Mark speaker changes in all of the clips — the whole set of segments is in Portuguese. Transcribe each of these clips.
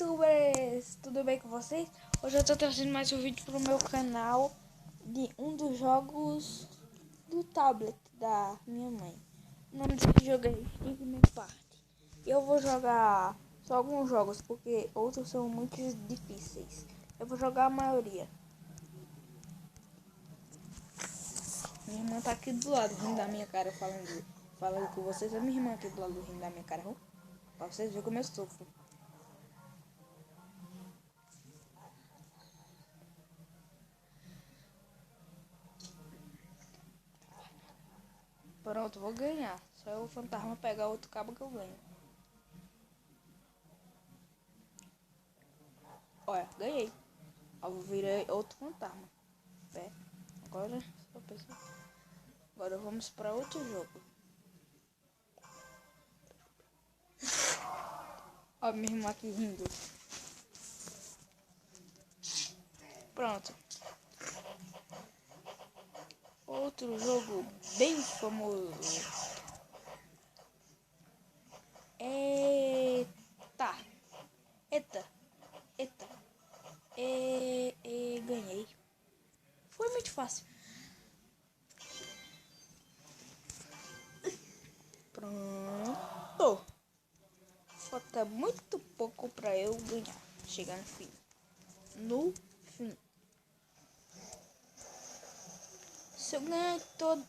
Speaker 1: YouTubers! Tudo bem com vocês? Hoje eu tô trazendo mais um vídeo pro meu canal de um dos jogos do tablet da minha mãe. O nome desse jogo é Stickman Party. Eu vou jogar só alguns jogos, porque outros são muito difíceis. Eu vou jogar a maioria. Minha irmã tá aqui do lado, rindo da minha cara, falando com vocês. A minha irmã aqui do lado, rindo da minha cara, pra vocês verem como eu sofro. Pronto, vou ganhar. Só o fantasma pegar outro cabo que eu ganho. Olha, ganhei. Eu virei outro fantasma. É. Agora, só pensar. Agora vamos para outro jogo. Olha minha irmã aqui rindo. Pronto. Outro jogo bem famoso. Eita. Eita. Eita. Ganhei. Foi muito fácil. Pronto. Falta muito pouco para eu ganhar. Chegar no fim. No fim. Se eu ganhar todo...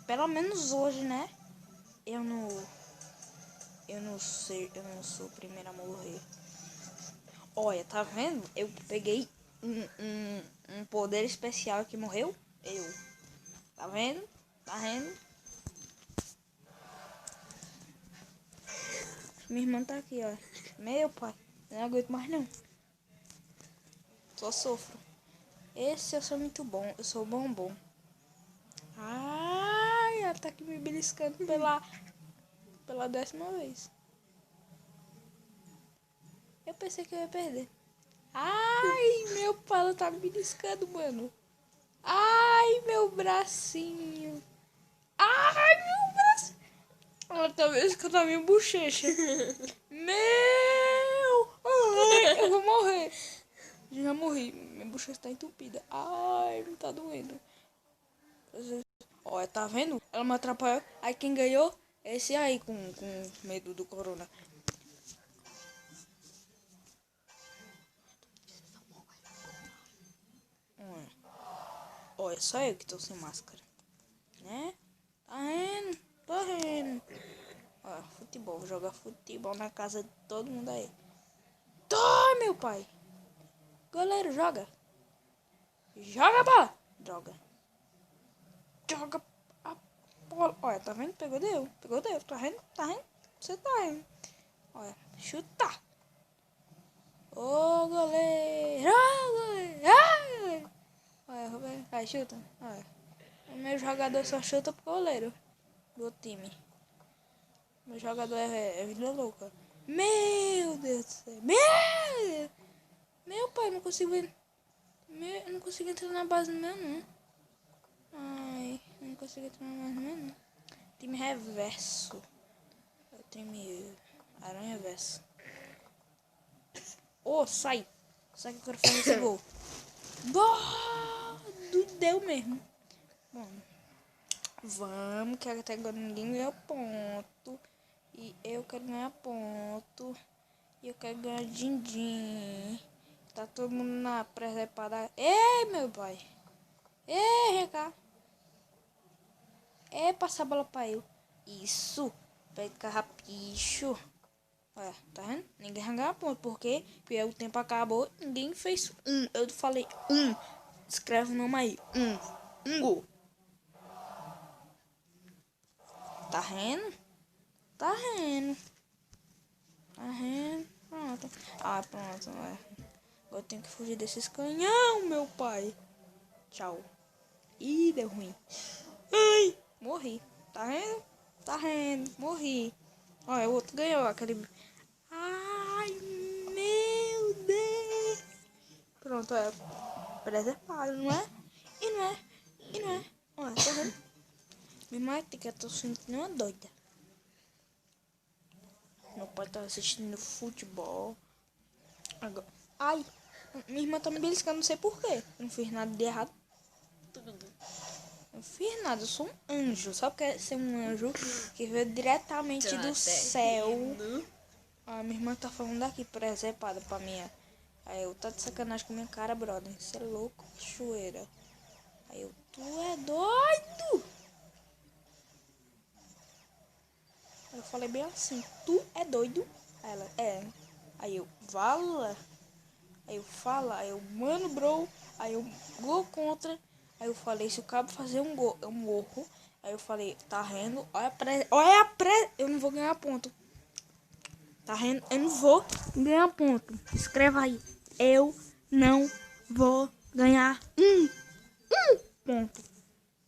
Speaker 1: Pelo menos hoje, né? Eu não sou o primeiro a morrer. Olha, tá vendo? Eu peguei um poder especial que morreu. Tá vendo? Tá vendo? Minha irmã tá aqui, ó. Meu pai, eu não aguento mais não. Só sofro. Esse eu sou muito bom. Eu sou bombom. Ai, ela tá aqui me beliscando pela 10ª vez. Eu pensei que eu ia perder. Ai, meu pai, ela tá me beliscando, mano. Ai, meu bracinho. Ai, meu braço. Ela tá beliscando a minha bochecha. Meu. Ai, eu vou morrer. Já morri. Minha bochecha tá entupida. Ai, não tá doendo. Olha, tá vendo? Ela me atrapalhou. Aí quem ganhou? Esse aí com medo do corona. Olha, só eu que tô sem máscara. Né? Tá vendo? Tá vendo? Ó, futebol. Vou jogar futebol na casa de todo mundo aí. Tá, meu pai. Goleiro, joga. Joga a bola. Droga. Joga a bola. Olha, tá vendo? Pegou, deu. Pegou, deu. Tá vendo? Tá vendo? Você tá vendo? Olha, chuta. Ô, goleiro. Ô, goleiro. Ô, goleiro. Olha, Roberto. Vai, chuta. Olha. O meu jogador só chuta pro goleiro do time. Meu jogador é vida louca. Meu Deus do céu. Meu Deus. Meu pai, não consigo... eu não consigo entrar na base do meu, não. Ai, não consigo entrar na base do meu, não. Time reverso. É o time aranha verso. Ô, sai. Sai que eu quero fazer esse gol. Deu mesmo. Bom, vamos, que até agora ninguém ganhou ponto. E eu quero ganhar ponto. E eu quero ganhar din-din. Tá todo mundo na presepada. Ei, meu pai. Ei, Reca. Ei, passa a bola pra eu. Isso. Pede carrapicho. Olha, tá vendo? Ninguém vai ganhar ponto. Porque o tempo acabou. Ninguém fez um. Eu falei um. Escreve o nome aí. Um gol. Tá vendo? Tá vendo? Tá vendo? Pronto. Ah, pronto. Agora eu tenho que fugir desses canhão, meu pai. Tchau. Ih, deu ruim. Ai, morri. Tá vendo? Tá vendo? Morri. Olha, o outro ganhou aquele... Ai, meu Deus. Pronto, é preservado, não é? E não é. E não é. Olha, tá vendo? Minha mãe que eu tô sentindo uma doida. Meu pai tá assistindo futebol. Agora. Ai, minha irmã tá me beliscando, não sei porquê. Não fiz nada de errado. Não fiz nada, eu sou um anjo. Sabe o que é ser um anjo que veio diretamente do céu? A minha irmã tá falando daqui, presepada pra minha. Aí eu, tá de sacanagem com minha cara, brother. Você é louco, cachoeira. Aí eu, tu é doido? Aí eu falei bem assim, tu é doido? Aí ela, é. Aí eu, vala. Aí eu, fala. Aí eu, mano, bro. Aí eu, gol contra. Aí eu falei, se o cabo fazer um gol, eu morro. Aí eu falei, tá rendo? Olha a pré. Eu não vou ganhar ponto. Tá rendo? Eu não vou ganhar ponto. Escreva aí. Eu não vou ganhar um ponto.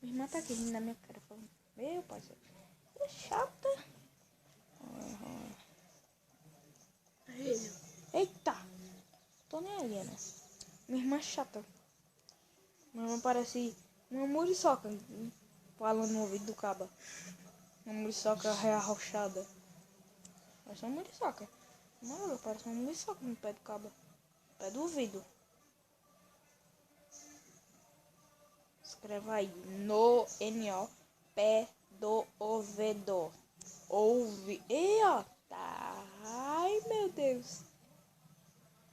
Speaker 1: Minha irmã tá aqui rindo na minha cara falando, meu parceiro, é chata. Eita. Tô nem aí, né? Minha irmã é chata. Minha irmã parece uma muriçoca falando no ouvido do caba. Uma muriçoca rearrochada. Parece uma muriçoca. Mano, parece uma muriçoca no pé do caba. Pé do ouvido. Escreva aí. No, N-O, pé do ouvido. Ouve. E ó. Tá. Ai, meu Deus.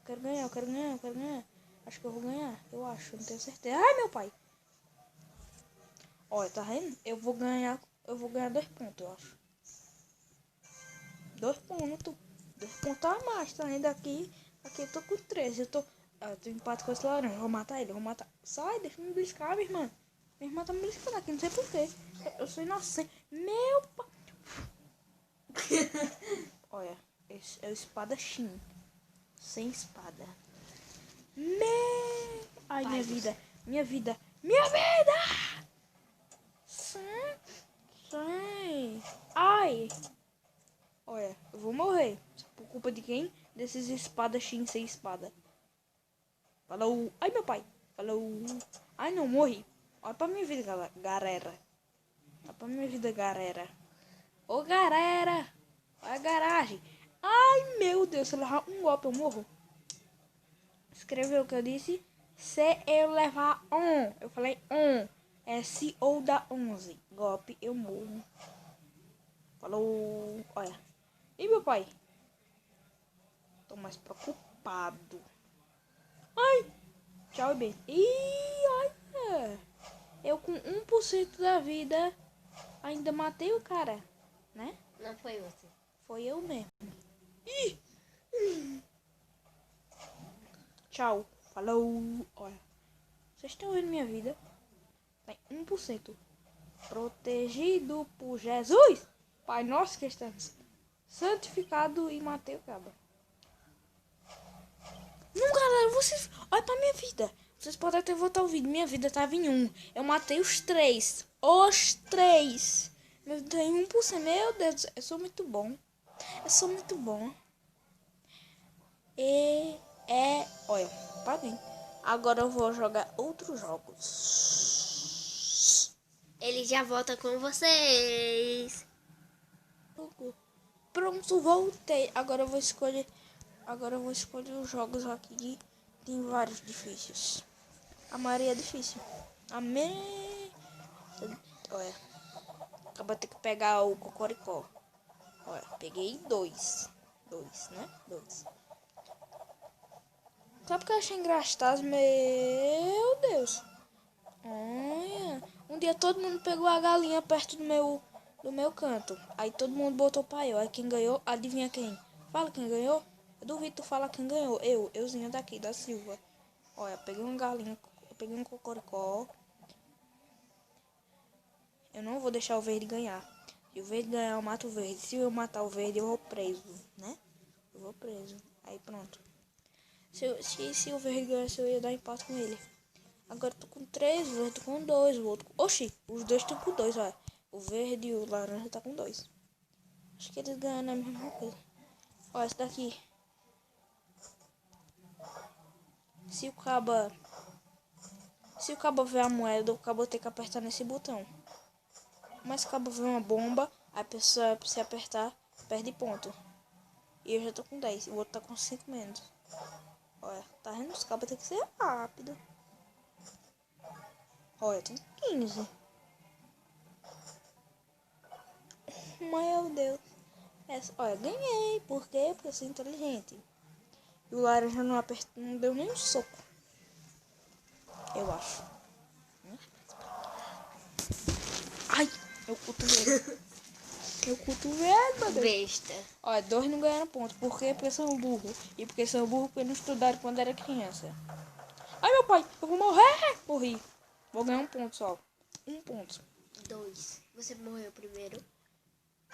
Speaker 1: Quero ganhar, eu quero ganhar, eu quero ganhar. Acho que eu vou ganhar. Eu acho, não tenho certeza. Ai, meu pai. Olha, tá vendo? Eu vou ganhar 2 pontos, eu acho. 2 pontos. 2 pontos a mais, tá vendo? Aqui eu tô com 13. Eu tô empate com esse laranja. Eu vou matar ele, eu vou matar. Sai, deixa eu me bliscar, minha irmã. Minha irmã tá me bliscando aqui, não sei porquê. Eu sou inocente. Meu pai. Olha, esse é o espadachim. Sem espada. Ai, minha vida. Minha vida. Minha vida! Sai. Sai. Ai. Olha, eu vou morrer. Por culpa de quem? Desses espadachim sem espada. Falou. Ai, meu pai. Falou. Ai, não, morri. Olha pra minha vida, galera. Olha pra minha vida, galera. Ô, galera. Olha a garagem. Ai, meu Deus. Se eu levar um golpe, eu morro. Escreveu o que eu disse. Se eu levar um. Eu falei um. É se ou da 11. Golpe, eu morro. Falou. Olha. E meu pai? Tô mais preocupado. Ai. Tchau, bem. Ih, olha. Eu com 1% da vida ainda matei o cara. Né?
Speaker 2: Não foi você.
Speaker 1: Foi eu mesmo. Ih. Tchau. Falou. Olha. Vocês estão vendo minha vida? Tem 1%. Protegido por Jesus. Pai nosso que estamos santificado e matei o cabo. Não, galera, vocês... Olha pra minha vida. Vocês podem até voltar o vídeo. Minha vida tava em 1. Eu matei os 3. Os 3. Eu tenho 1%. Meu Deus, eu sou muito bom. Eu sou muito bom. Olha, paguei. Agora eu vou jogar outros jogos.
Speaker 2: Ele já volta com vocês.
Speaker 1: Pronto, voltei. Agora eu vou escolher os jogos aqui. Tem vários difíceis. A maioria é difícil. Amém. Olha. Acaba de ter que pegar o cocoricó. Olha, peguei 2. 2, né? 2. Sabe o que eu achei engraçado? Meu Deus. Olha. Um dia todo mundo pegou a galinha perto do meu canto. Aí todo mundo botou pra eu. Aí quem ganhou, adivinha quem? Fala quem ganhou. Eu duvido tu falar quem ganhou. Euzinha daqui, da Silva. Olha, peguei uma galinha, peguei um cocoricó. Eu não vou deixar o verde ganhar. Se o verde ganhar, eu mato o verde. Se eu matar o verde, eu vou preso, né? Eu vou preso. Aí pronto. Se o verde ganhasse, eu ia dar empate com ele. Agora eu tô com 3, o verde com 2, o outro... Oxi, os dois estão com 2, olha. O verde e o laranja tá com 2. Acho que eles ganham a mesma coisa. Olha, esse daqui. Se o cabo ver a moeda, o cabo tem que apertar nesse botão. Mas se o cabo ver uma bomba, a pessoa, se apertar, perde ponto. E eu já tô com 10, o outro tá com 5 menos. Olha, tá vendo? Os cabos tem que ser rápido. Olha, tem 15. Meu Deus. Olha, ganhei. Por quê? Porque eu sou inteligente. E o laranja não deu nem um soco. Eu acho. Ai, meu cotovelo. Meu cotovelo, meu Deus.
Speaker 2: Besta.
Speaker 1: Olha, 2 não ganharam ponto. Por quê? Porque são burro. E porque são burro porque não estudaram quando era criança. Ai, meu pai, eu vou morrer. Morri. Vou ganhar um ponto só. 1 ponto.
Speaker 2: 2. Você morreu primeiro.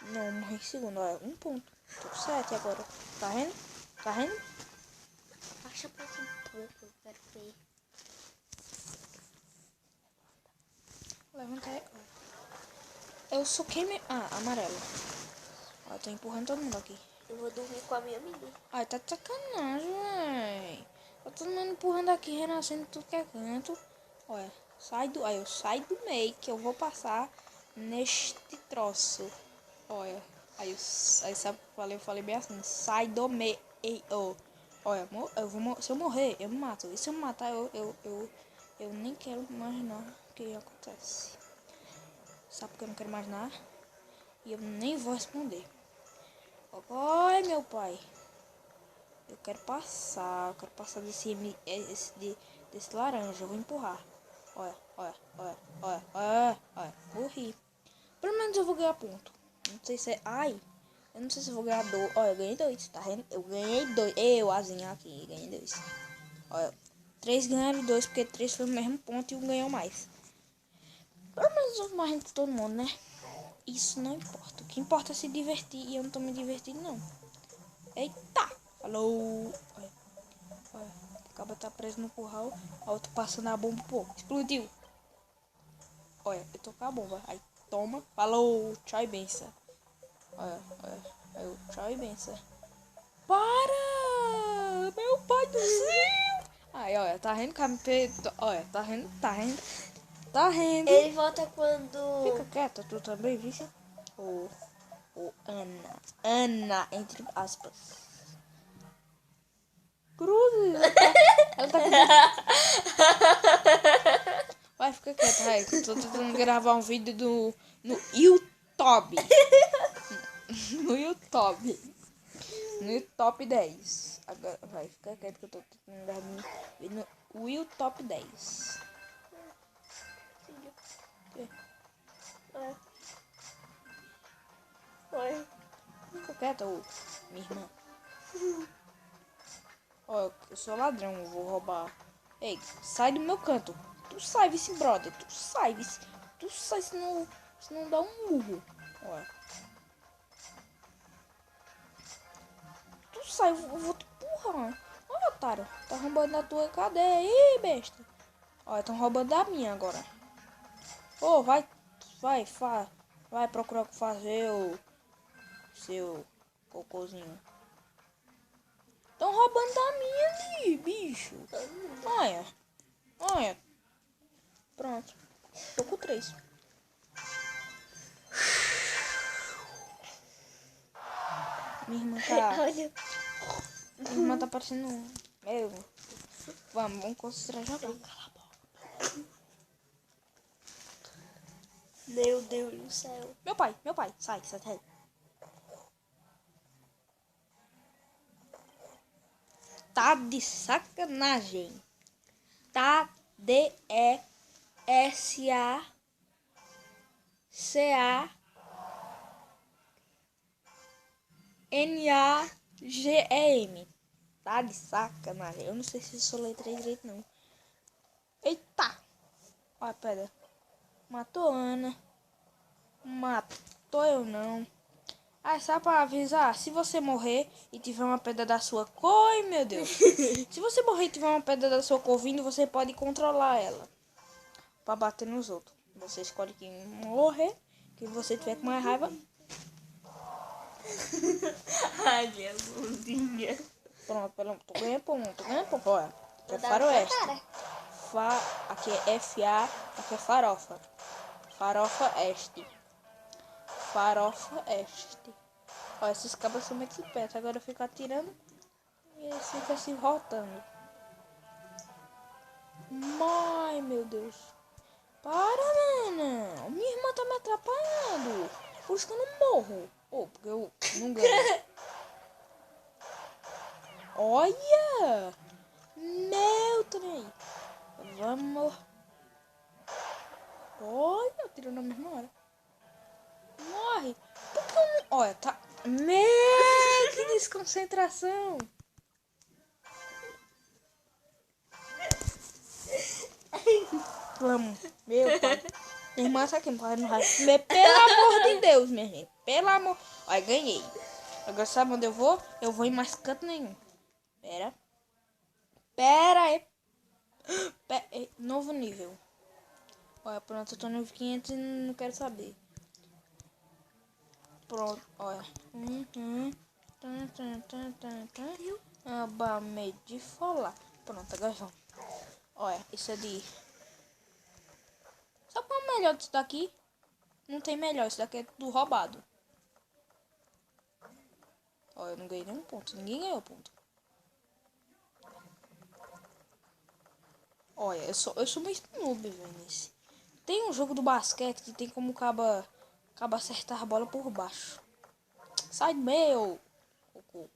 Speaker 1: Não, morri em segundo. Olha, 1 ponto. Tô com 7 agora. Tá vendo? Tá vendo?
Speaker 2: Baixa pra um pouco, eu quero ver.
Speaker 1: Levanta aí. Eu soquei meu... Ah, amarelo. Ó, tô empurrando todo mundo aqui.
Speaker 2: Eu vou dormir com a minha amiga.
Speaker 1: Ai, tá de sacanagem, véi. Tá todo mundo empurrando aqui, renascendo tudo que é canto. Olha, sai do... Aí eu saio do meio que eu vou passar neste troço. Olha. Aí sabe, eu falei bem assim, sai do meio. Olha, se eu morrer, eu me mato. E se eu me matar, eu nem quero imaginar o que acontece. Sabe porque eu não quero imaginar? E eu nem vou responder. Ai, meu pai. Eu quero passar desse laranja. Eu vou empurrar. Olha. Morri. Pelo menos eu vou ganhar ponto. Não sei se é... Ai. Eu não sei se eu vou ganhar 2. Olha, eu ganhei 2, tá vendo? Eu ganhei 2. Eu, azinha aqui, ganhei 2. Olha, 3 ganharam 2, porque 3 foi o mesmo ponto e um ganhou mais. Pelo menos eu mais de todo mundo, né? Isso não importa. O que importa é se divertir. E eu não tô me divertindo, não. Eita! Falou! Olha. O cabo tá preso no curral. A outra passando a bomba, pô. Explodiu! Olha, eu tô com a bomba. Aí, toma. Falou! Tchau e benção. Olha. Aí, tchau e benção. Para! Meu pai do céu! Aí, olha, tá rindo, campeto. Olha, tá rindo. Tá rindo.
Speaker 2: Ele volta quando...
Speaker 1: Fica quieta, tu também, viu? Ô, Ana. Ana, entre aspas. Cruz. Ela tá com... Vai, fica quieta, vai. Eu tô tentando gravar um vídeo no YouTube. No YouTube. No YouTube 10. Agora, vai, fica quieto que eu tô tentando gravar um vídeo no YouTube 10.
Speaker 2: Oi.
Speaker 1: Fica quieta, ô, minha irmã. Ó, eu sou ladrão, eu vou roubar. Ei, sai do meu canto. Tu sai, vice brother. Tu sai, vice. Tu sai, senão dá um murro. Olha. Tu sai, eu vou te empurrar. Olha, otário. Tá roubando a tua cadeia aí, besta. Olha, tão roubando a minha agora. Ô, vai procurar o que fazer, o seu cocôzinho. Tão roubando da minha ali, bicho. Olha. Pronto. Tô com 3. Minha irmã tá...
Speaker 2: Olha.
Speaker 1: Minha irmã tá parecendo... Eu. Vamos concentrar já. Cala a boca.
Speaker 2: Meu Deus do céu.
Speaker 1: Meu pai. Sai daí. Tá de sacanagem. Tá DESACANAGEM. Tá de sacanagem. Eu não sei se eu sou letra direito, não. Eita. Olha, pera. Matou Ana. Matou eu não. Ah, só pra avisar, se você morrer e tiver uma pedra da sua cor, ai, meu Deus. Se você morrer e tiver uma pedra da sua cor vindo, você pode controlar ela pra bater nos outros. Você escolhe quem morrer, quem você tiver com mais raiva.
Speaker 2: Ai, minha bundinha.
Speaker 1: Pronto, tô ganhando ponto, olha. É faroeste. Aqui é F-A, aqui é farofa. Farofa este. Farofa este. Ó, esses cabos são muito espertos. Agora eu fico atirando e eles ficam se rotando. Ai, meu Deus. Para, mano. Minha irmã tá me atrapalhando. Por isso que eu não morro. Ou porque eu não ganho. Olha. Meu trem. Vamos. Olha, atirou na mesma hora. Morre. Por que eu não... Olha, tá... Meu, que desconcentração. Vamos. Meu pai. Minha irmã tá aqui, não pode no raio. Pelo amor de Deus, minha gente. Pelo amor... Olha, ganhei. Agora sabe onde eu vou? Eu vou em mais canto nenhum. Pera. Pera aí. Novo nível. Olha, pronto, eu tô no 500 e não quero saber. Pronto, olha. Abamei de falar. Pronto, agora vamos. Olha, isso é de... Só qual é o melhor disso daqui? Não tem melhor, isso daqui é tudo roubado. Olha, eu não ganhei nenhum ponto. Ninguém ganhou ponto. Olha, eu sou muito noob, velho, nesse. Tem um jogo do basquete que tem como acaba acertar a bola por baixo. Sai do meu! Cocô.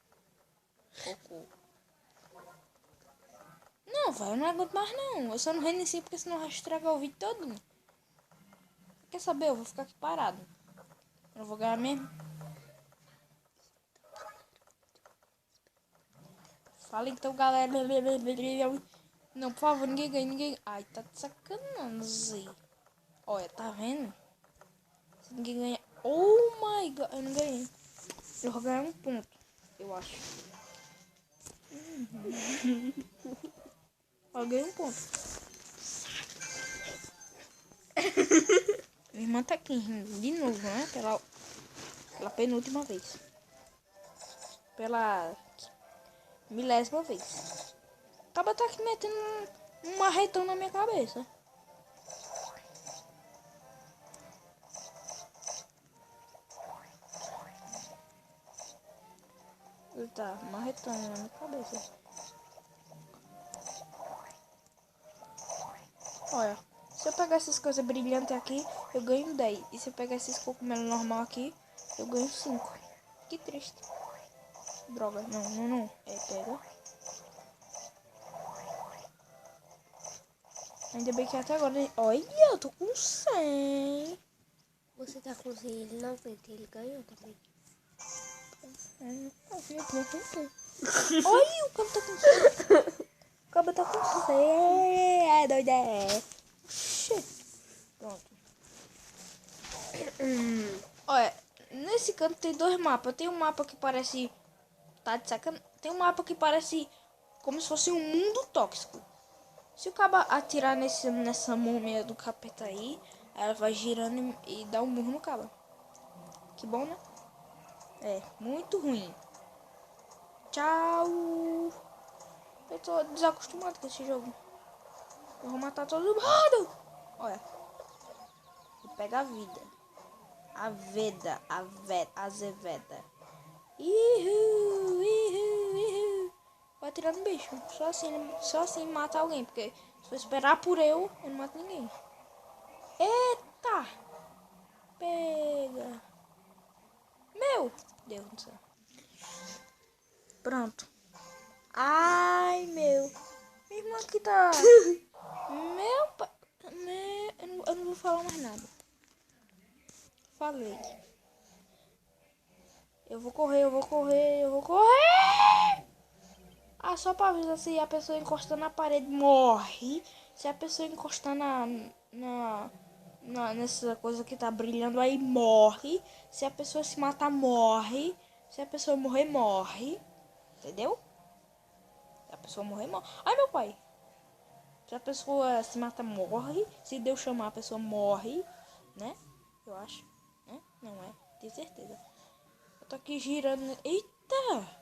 Speaker 1: Não, velho, eu não aguento mais não. Eu só não reinicio porque senão vai estragar o vídeo todo. Quer saber? Eu vou ficar aqui parado. Eu vou ganhar mesmo. Fala então, galera. Não, por favor, ninguém ganha, ninguém... Ai, tá de sacanagem. Olha, tá vendo? Se ninguém ganha... Oh my god, eu não ganhei. Eu vou ganhar um ponto, eu acho. Eu ganhei um ponto. Minha irmã tá aqui rindo de novo, né? Pela penúltima vez. Pela 1000ª vez. Acaba tá aqui metendo um marretão na minha cabeça. Ele tá marretando na minha cabeça. Olha, se eu pegar essas coisas brilhantes aqui, eu ganho 10. E se eu pegar esses cogumelos normal aqui, eu ganho 5. Que triste. Droga, não. É, pega. Ainda bem que até agora... Olha, eu tô com 100.
Speaker 2: Você tá com 100, ele não aguenta, ele ganhou também.
Speaker 1: Olha, o cabo tá com 100. O cabo tá com 100. É doida. Pronto. Olha, nesse canto tem 2 mapas. Tem um mapa que parece... Tá de sacanagem. Tem um mapa que parece como se fosse um mundo tóxico. Se o cabo atirar nessa múmia do capeta aí, ela vai girando e dá um murro no cabo. Que bom, né? É, muito ruim. Tchau. Eu tô desacostumado com esse jogo. Eu vou matar todo mundo. Olha. E pega a vida. Azeveda. Ihu. Vou atirar no bicho. Só assim mata alguém. Porque se eu esperar por eu não mato ninguém. Eita. Pega. Meu Deus do céu. Pronto. Ai, meu. Minha irmã aqui tá... Meu pai... Eu não vou falar mais nada. Falei. Eu vou correr. Ah, só pra avisar, se a pessoa encostar na parede, morre. Se a pessoa encostar nessa coisa que tá brilhando aí, morre. Se a pessoa se matar, morre. Se a pessoa morrer, morre. Entendeu? Se a pessoa morrer, morre. Ai, meu pai. Se a pessoa se mata, morre. Se Deus chamar, a pessoa morre. Né? Eu acho. Né? Não é? Tenho certeza. Eu tô aqui girando. Eita!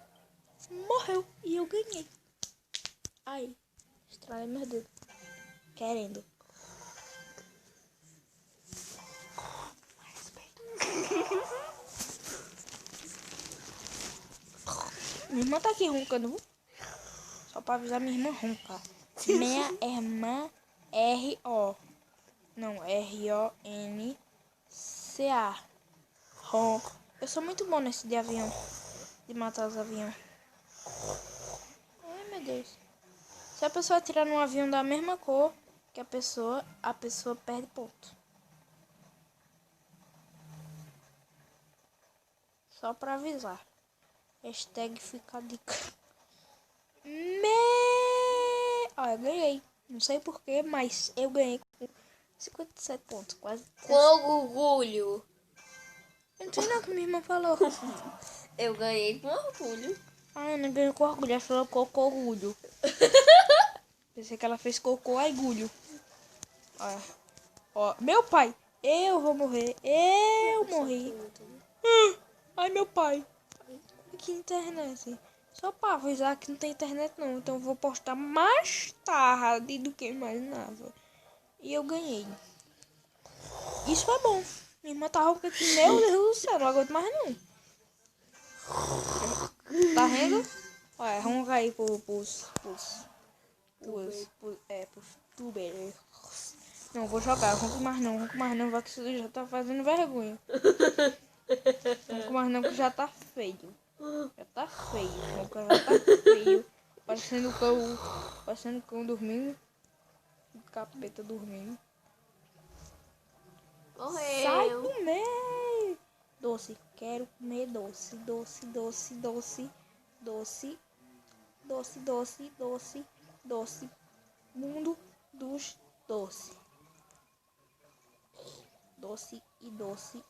Speaker 1: Morreu. E eu ganhei. Ai. Estralei meu dedo. querendo. Minha irmã tá aqui roncando. Só pra avisar, minha irmã ronca. Minha irmã R-O. Não, R-O-N-C-A. Ronco. Eu sou muito bom nesse de avião. De matar os aviões. Ai, meu Deus. Se a pessoa atirar num avião da mesma cor que a pessoa perde ponto. Só pra avisar. Hashtag fica a dica. Eu ganhei. Não sei porquê, mas eu ganhei com 57 pontos. Quase.
Speaker 2: Com orgulho.
Speaker 1: Eu não sei não o que minha irmã falou.
Speaker 2: Eu ganhei com orgulho.
Speaker 1: Ah, eu não ganhei com orgulho. Ela falou cocô orgulho. Pensei que ela fez cocô orgulho. Olha. Ó, meu pai. Eu vou morrer. Eu morri. Ai, meu pai. Que internet. Só pra avisar que não tem internet não. Então eu vou postar mais tarde do que eu imaginava. E eu ganhei. Isso foi bom. Minha irmã tá rouca aqui. Meu Deus do céu. Não aguento mais não. Tá vendo? Olha, ronca aí pros tubers. Não, vou jogar. Ronco mais não. Vai que isso já tá fazendo vergonha. Ronco mais não que já tá feio. Já tá feio. Ronca já tá feio. Parecendo cão dormindo. Capeta dormindo.
Speaker 2: Morreu.
Speaker 1: Sai do meio. Doce. Quero comer doce. Doce. Mundo dos doces. Doce. E doce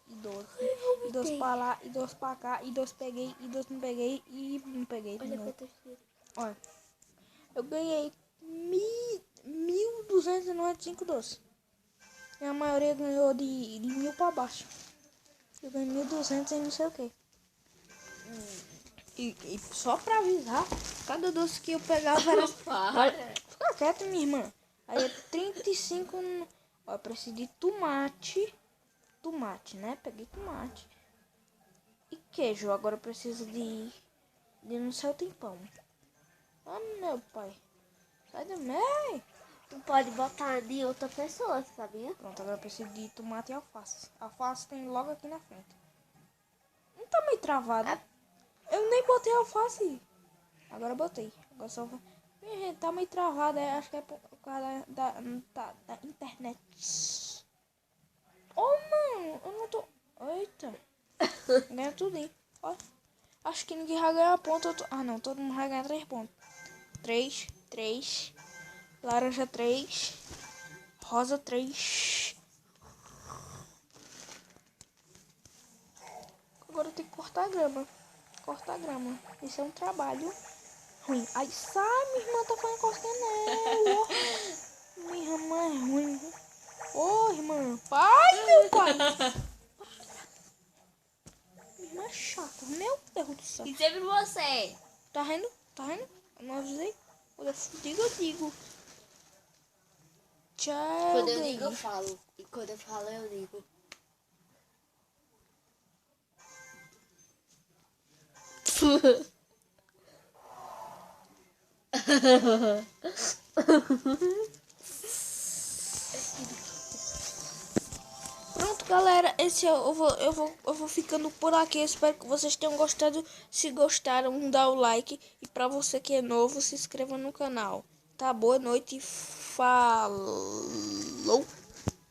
Speaker 1: pra lá, e doce pra cá, e doce peguei, e doce não peguei, e não peguei.
Speaker 2: Olha
Speaker 1: Olha, eu ganhei 1.295 doces. E a maioria ganhou de 1.000 pra baixo. Eu ganhei 1.200 e não sei o que. E só pra avisar, cada doce que eu pegava era... Fica quieto, minha irmã. Aí é 35... Ó, eu preciso de tomate. Tomate, né? Peguei tomate. E queijo. Agora eu preciso de não sei o tempão. Ah, meu pai. Sai do meio.
Speaker 2: Tu pode botar de outra pessoa, sabia?
Speaker 1: Pronto, agora eu preciso de tomate e alface. Alface tem logo aqui na frente. Não tá meio travado. Eu nem botei alface. Agora eu botei. Agora só... Minha gente, tá meio travado. Acho que é por causa da internet. Oh, mano. Eu não tô... Eita. Ganha tudo, hein. Ó. Acho que ninguém vai ganhar ponto. Ah, não. Todo mundo vai ganhar 3 pontos. 3. Laranja 3. Rosa 3. Agora eu tenho que cortar a grama. Isso é um trabalho ruim. Ai, sai, minha irmã tá fazendo cosquinha nela. Minha irmã é ruim. Ô, irmã. Pai, meu pai. Minha irmã é chata. Meu Deus do céu.
Speaker 2: E sempre você.
Speaker 1: Tá vendo? Eu não avisei. Quando eu digo, eu digo. Tchau.
Speaker 2: Quando eu digo, eu falo. E quando eu falo, eu digo.
Speaker 1: Pronto, galera, eu vou ficando por aqui. Espero que vocês tenham gostado. Se gostaram, dá o like. E pra você que é novo, se inscreva no canal. Tá? Boa noite. Falou.